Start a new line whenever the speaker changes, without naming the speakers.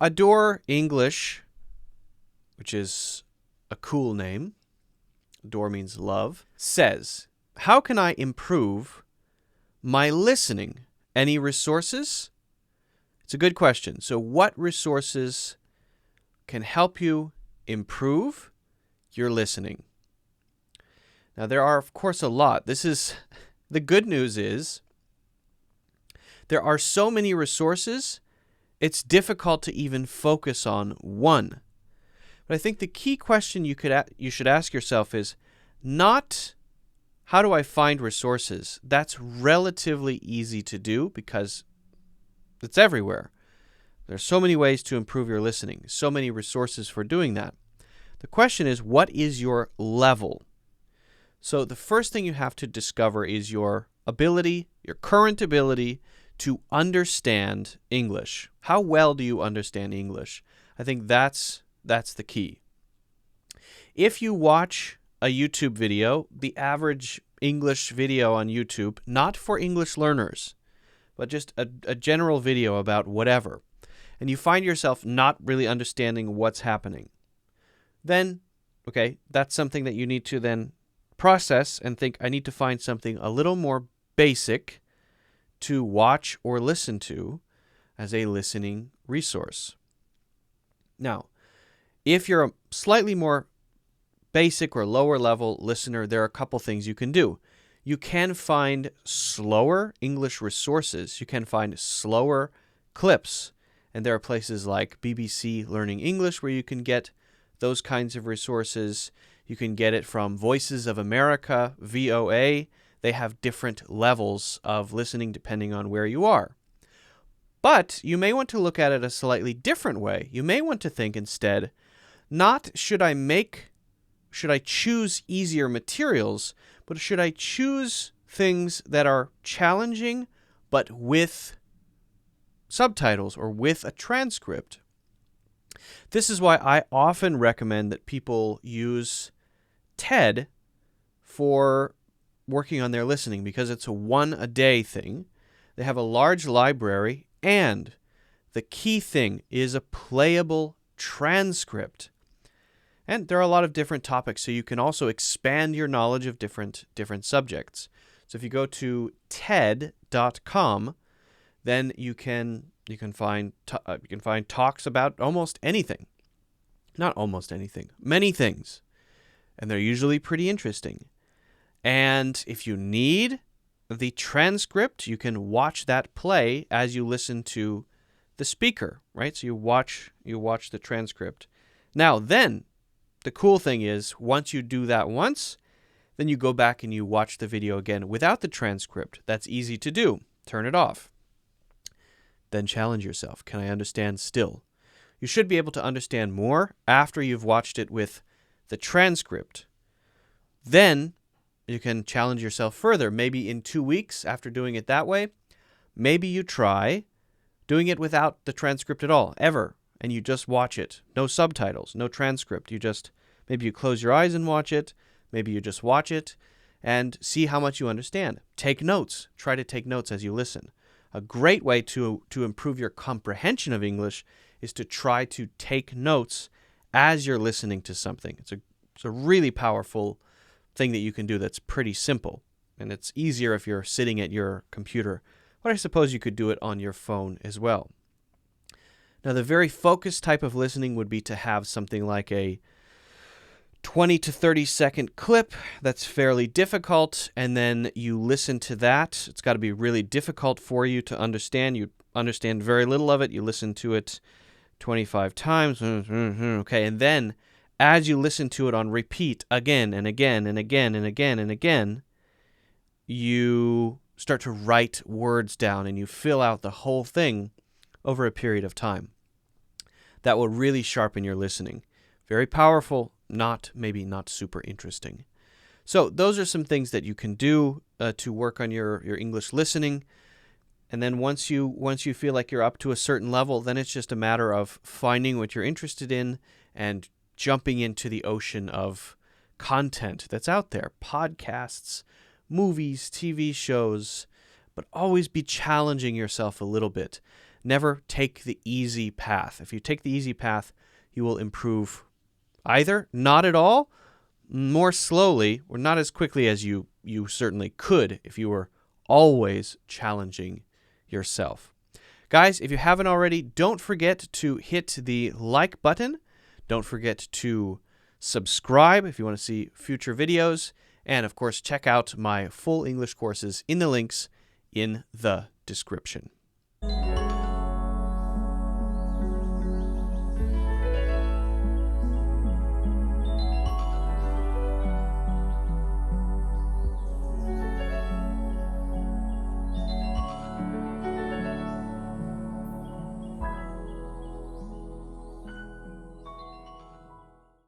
Adore English, which is a cool name, adore means love, says, how can I improve my listening? Any resources? It's a good question. So what resources can help you improve your listening? Now, there are, of course, a lot. The good news is there are so many resources, it's difficult to even focus on one. But I think the key question you should ask yourself is not how do I find resources? That's relatively easy to do because it's everywhere. There's so many ways to improve your listening, so many resources for doing that. The question is, what is your level? So the first thing you have to discover is your ability, your current ability to understand English. How well do you understand English? I think that's the key. If you watch a YouTube video, the average English video on YouTube, not for English learners, but just a general video about whatever, and you find yourself not really understanding what's happening, then, okay, that's something that you need to then process and think, I need to find something a little more basic to watch or listen to as a listening resource. Now, if you're a slightly more basic or lower level listener, there are a couple things you can do. You can find slower English resources. You can find slower clips. And there are places like BBC Learning English where you can get those kinds of resources. You can get it from Voices of America, VOA. They have different levels of listening depending on where you are. But you may want to look at it a slightly different way. You may want to think instead, not should I choose easier materials, but should I choose things that are challenging but with subtitles or with a transcript? This is why I often recommend that people use TED for working on their listening, because it's a one-a-day thing. They have a large library, and the key thing is a playable transcript. And there are a lot of different topics, so you can also expand your knowledge of different subjects. So if you go to TED.com, then you can find talks about almost anything. Not almost anything, many things. And they're usually pretty interesting. And if you need the transcript, you can watch that play as you listen to the speaker, right? So you watch the transcript. Now, then, the cool thing is, once you do that once, then you go back and you watch the video again without the transcript. That's easy to do. Turn it off. Then challenge yourself. Can I understand still? You should be able to understand more after you've watched it with the transcript. Then you can challenge yourself further. Maybe in 2 weeks after doing it that way, maybe you try doing it without the transcript at all, ever, and you just watch it. No subtitles, no transcript. Maybe you close your eyes and watch it. Maybe you just watch it and see how much you understand. Take notes. Try to take notes as you listen. A great way to improve your comprehension of English is to try to take notes as you're listening to something. It's a really powerful thing that you can do that's pretty simple. And it's easier if you're sitting at your computer. But I suppose you could do it on your phone as well. Now, the very focused type of listening would be to have something like a 20 to 30 second clip that's fairly difficult, and then you listen to that. It's got to be really difficult for you to understand. You understand very little of it. You listen to it 25 times. Okay, and then as you listen to it on repeat again and again and again and again and again, you start to write words down and you fill out the whole thing over a period of time. That will really sharpen your listening. Very powerful, maybe not super interesting. So those are some things that you can do to work on your English listening. And then once you feel like you're up to a certain level, then it's just a matter of finding what you're interested in and jumping into the ocean of content that's out there. Podcasts, movies, TV shows, but always be challenging yourself a little bit. never take the easy path. If you take the easy path, you will improve either not at all, more slowly, or not as quickly as you certainly could if you were always challenging yourself. Guys, if you haven't already, don't forget to hit the like button. Don't forget to subscribe if you want to see future videos. And of course, check out my full English courses in the links in the description.